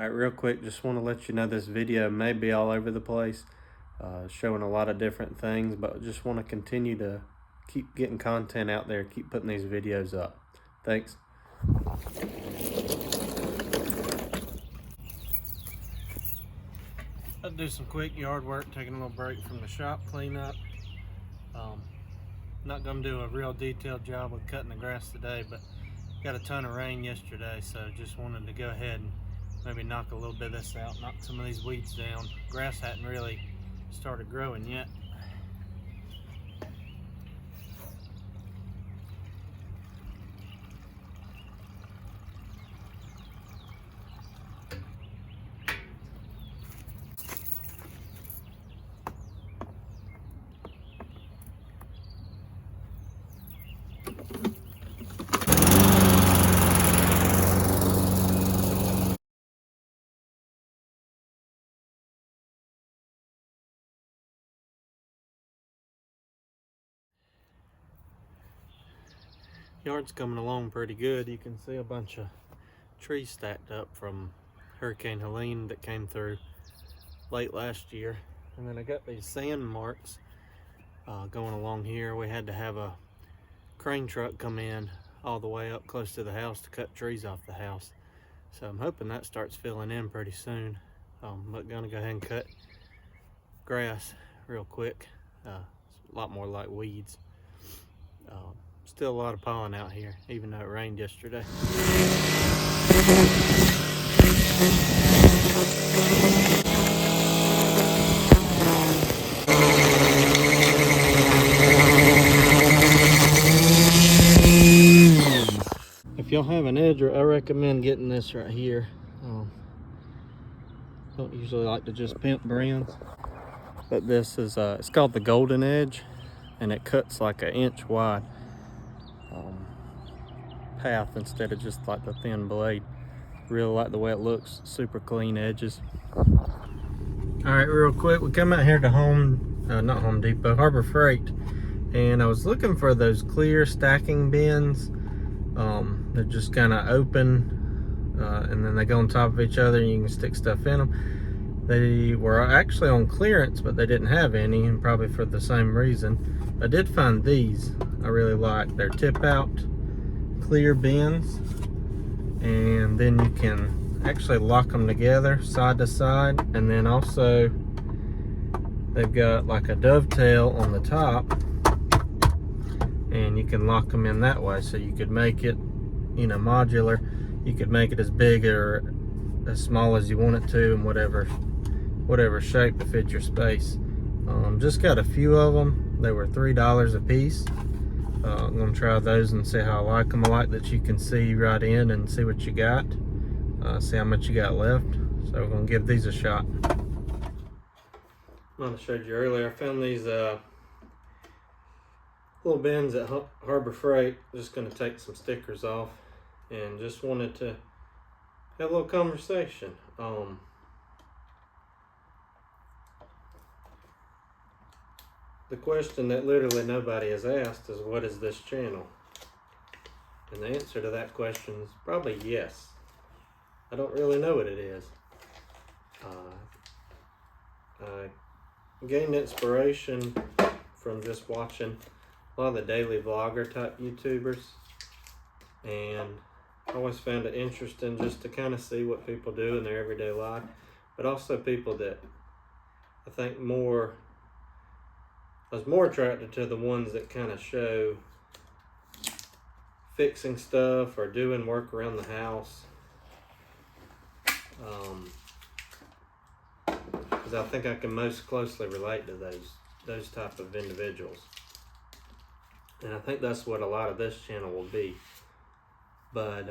All right, real quick, just want to let you know this video may be all over the place, showing a lot of different things, but just want to continue to keep getting content out there, keep putting these videos up. Thanks. I'll do some quick yard work, taking a little break from the shop cleanup. Not gonna do a real detailed job with cutting the grass today, but got a ton of rain yesterday, so just wanted to go ahead and maybe knock a little bit of this out, knock some of these weeds down. Grass hadn't really started growing yet. Yard's coming along pretty good. You can see a bunch of trees stacked up from Hurricane Helene that came through late last year. And then I got these sand marks going along here. We had to have a crane truck come in all the way up close to the house to cut trees off the house. So I'm hoping that starts filling in pretty soon. But gonna go ahead and cut grass real quick. It's a lot more like weeds. Still a lot of pollen out here, even though it rained yesterday. If y'all have an edger, I recommend getting this right here. Don't usually like to just pimp brands, but this is it's called the Golden Edge, and it cuts like 1 inch wide path instead of just like the thin blade. Really like the way it looks. Super clean edges. All right, real quick, we come out here to not Home Depot, Harbor Freight, and I was looking for those clear stacking bins. They're just kind of open, and then they go on top of each other and you can stick stuff in them. They were actually on clearance, but they didn't have any, and probably for the same reason. I did find these I really like. They're tip out clear bins, and then you can actually lock them together side to side, and then also they've got like a dovetail on the top, and you can lock them in that way. So you could make it, you know, modular. You could make it as big or as small as you want it to, and whatever shape to fit your space. Just got a few of them. They were $3 a piece. I'm gonna try those and see how I like them. I like that you can see right in and see what you got, see how much you got left. So we're gonna give these a shot. I showed you earlier, I found these little bins at Harbor Freight. Just gonna take some stickers off, and just wanted to have a little conversation. The question that literally nobody has asked is, what is this channel? And the answer to that question is probably yes. I don't really know what it is. I gained inspiration from just watching a lot of the daily vlogger type YouTubers, and I always found it interesting just to kind of see what people do in their everyday life, but also people that I think I was more attracted to the ones that kind of show fixing stuff or doing work around the house. Because I think I can most closely relate to those type of individuals. And I think that's what a lot of this channel will be. But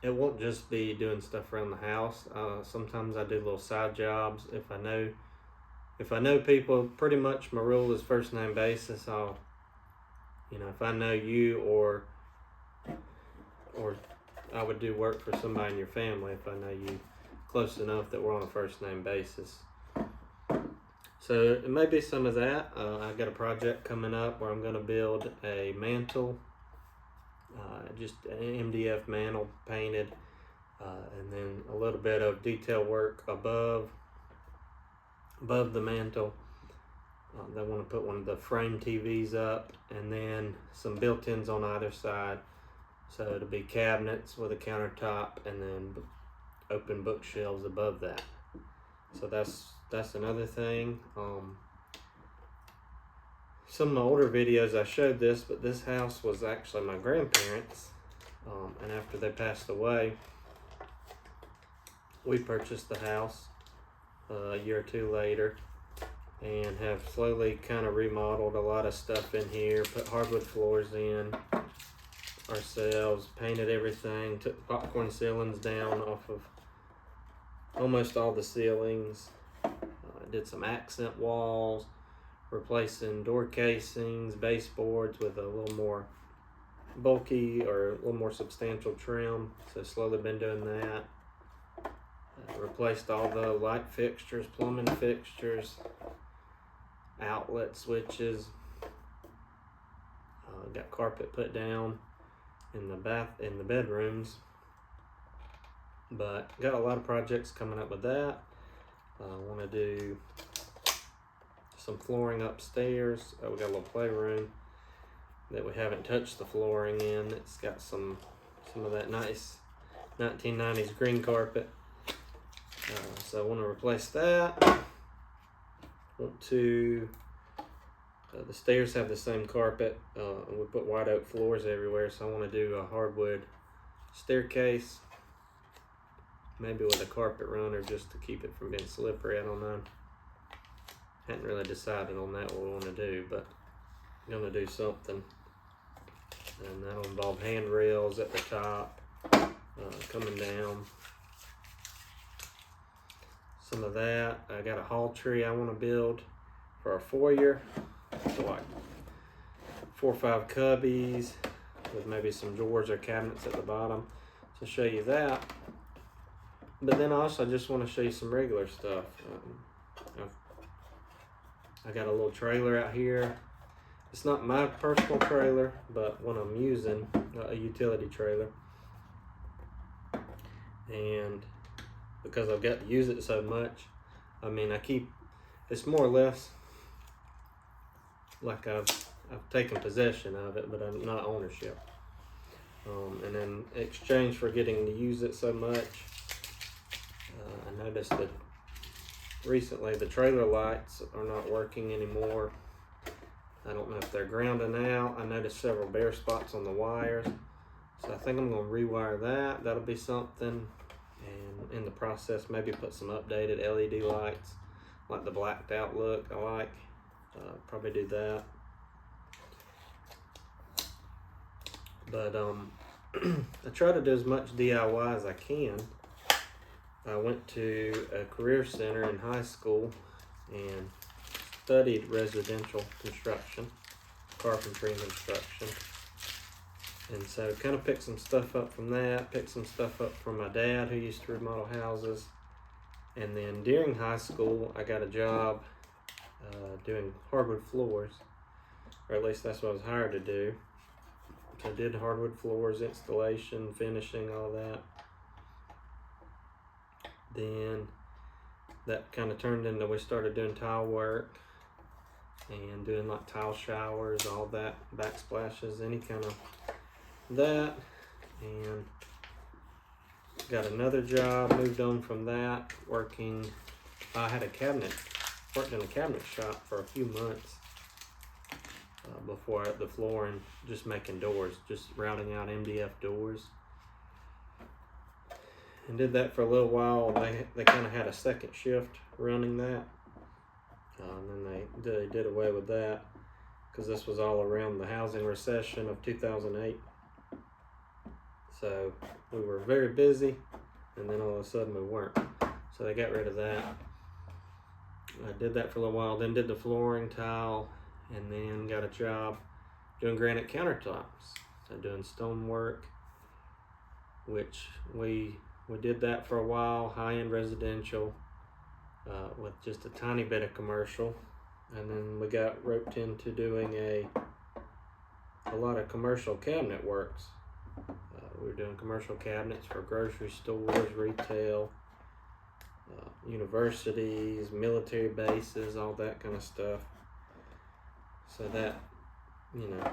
it won't just be doing stuff around the house. Sometimes I do little side jobs. If I know people, pretty much my rule is first name basis. If I know you, or I would do work for somebody in your family if I know you close enough that we're on a first name basis. So it may be some of that. I got a project coming up where I'm going to build a mantle, just an MDF mantle painted. and then a little bit of detail work above the mantle. They want to put one of the frame TVs up, and then some built-ins on either side. So it'll be cabinets with a countertop, and then open bookshelves above that. So that's another thing. Some of my older videos I showed this, but this house was actually my grandparents', and after they passed away, we purchased the house a year or two later, and have slowly kind of remodeled a lot of stuff in here, put hardwood floors in ourselves, painted everything, took the popcorn ceilings down off of almost all the ceilings, did some accent walls, replacing door casings, baseboards with a little more bulky or a little more substantial trim. So slowly been doing that. Replaced all the light fixtures, plumbing fixtures, outlet switches. Got carpet put down in the bedrooms. But got a lot of projects coming up with that. I want to do some flooring upstairs. We got a little playroom that we haven't touched the flooring in. It's got some of that nice 1990s green carpet. So I want to replace that. Want to the stairs have the same carpet, and we put white oak floors everywhere, so I want to do a hardwood staircase, maybe with a carpet runner just to keep it from being slippery. I don't know. Hadn't really decided on that what we want to do, but I'm gonna do something, and that'll involve handrails at the top, coming down. Some of that. I got a hall tree I want to build for our foyer, so like 4 or 5 cubbies with maybe some drawers or cabinets at the bottom. So show you that. But then also I just want to show you some regular stuff. I got a little trailer out here. It's not my personal trailer, but one I'm using, a utility trailer. And because I've got to use it so much, I mean, it's more or less like I've taken possession of it, but I'm not ownership. And in exchange for getting to use it so much, I noticed that recently the trailer lights are not working anymore. I don't know if they're grounding out. I noticed several bare spots on the wires, so I think I'm going to rewire that. That'll be something. And in the process, maybe put some updated LED lights, like the blacked out look I like. Probably do that. But I try to do as much DIY as I can. I went to a career center in high school and studied residential construction, carpentry and construction. And so kind of picked some stuff up from that, picked some stuff up from my dad who used to remodel houses. And then during high school, I got a job doing hardwood floors, or at least that's what I was hired to do. So I did hardwood floors, installation, finishing, all that. Then that kind of turned into, we started doing tile work and doing like tile showers, all that, backsplashes, any kind of that. And got another job, moved on from that, working. I had worked in a cabinet shop for a few months before the flooring, just making doors, just routing out MDF doors. And did that for a little while. They kind of had a second shift running that, and then they did away with that because this was all around the housing recession of 2008. So we were very busy, and then all of a sudden we weren't. So they got rid of that. I did that for a little while, then did the flooring, tile, and then got a job doing granite countertops. So doing stone work, which we did that for a while, high-end residential, with just a tiny bit of commercial. And then we got roped into doing a lot of commercial cabinet works, we're doing commercial cabinets for grocery stores, retail, universities, military bases, all that kind of stuff. So that, you know,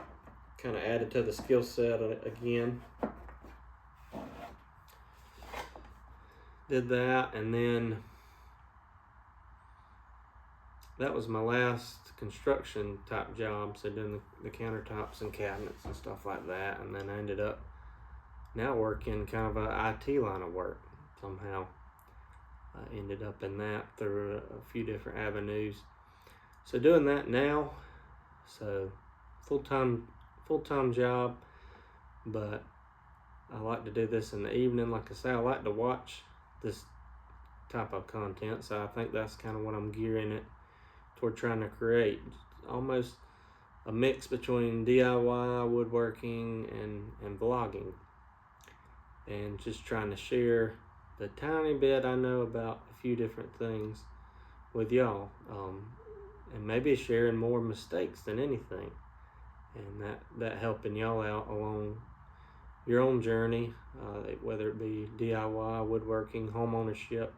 kind of added to the skill set again. Did that, and then that was my last construction type job, so doing the countertops and cabinets and stuff like that. And then I ended up now working kind of a IT line of work somehow. I ended up in that through a few different avenues. So doing that now, so full-time job, but I like to do this in the evening. Like I say, I like to watch this type of content, so I think that's kind of what I'm gearing it toward trying to create. Almost a mix between DIY, woodworking, and vlogging, and just trying to share the tiny bit I know about a few different things with y'all, and maybe sharing more mistakes than anything, and that helping y'all out along your own journey, whether it be DIY, woodworking, home ownership,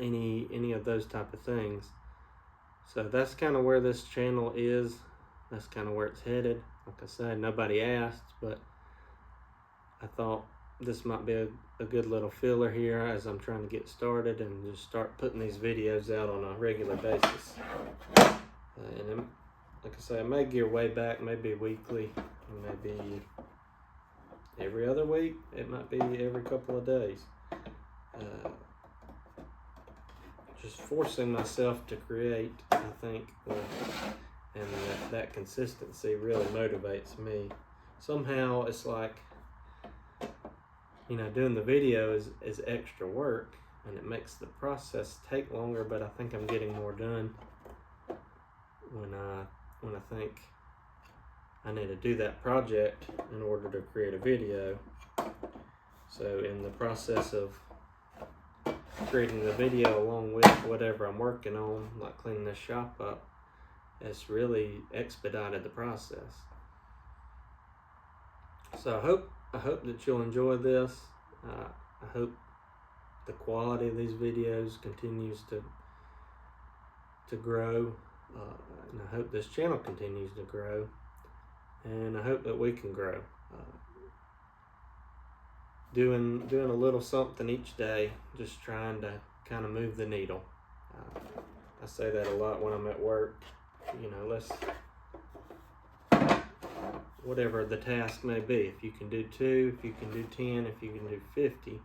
any of those type of things. So that's kind of where this channel is. That's kind of where it's headed. Like I said, nobody asked, but I thought this might be a good little filler here as I'm trying to get started and just start putting these videos out on a regular basis. And like I say, I may gear way back, maybe weekly, maybe every other week. It might be every couple of days. Just forcing myself to create, I think, and that consistency really motivates me. Somehow it's like, you know, doing the video is extra work, and it makes the process take longer, but I think I'm getting more done when I think I need to do that project in order to create a video. So in the process of creating the video along with whatever I'm working on, like cleaning this shop up, it's really expedited the process. So I hope that you'll enjoy this. I hope the quality of these videos continues to grow, and I hope this channel continues to grow, and I hope that we can grow. Doing a little something each day, just trying to kind of move the needle. I say that a lot when I'm at work. You know, whatever the task may be, if you can do 2, if you can do 10, if you can do 50,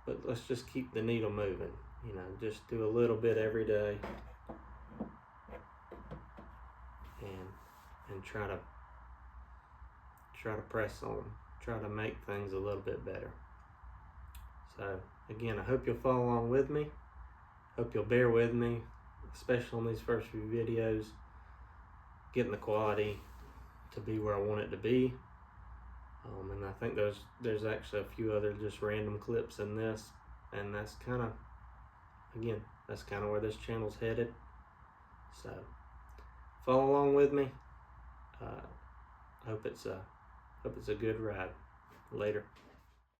but let's just keep the needle moving. You know, just do a little bit every day, and try to press on, try to make things a little bit better. So again, I hope you'll follow along with me. Hope you'll bear with me, especially on these first few videos, getting the quality to be where I want it to be. And I think there's actually a few other just random clips in this, and that's kind of, again, that's kind of where this channel's headed. So follow along with me. Hope it's a good ride. Later.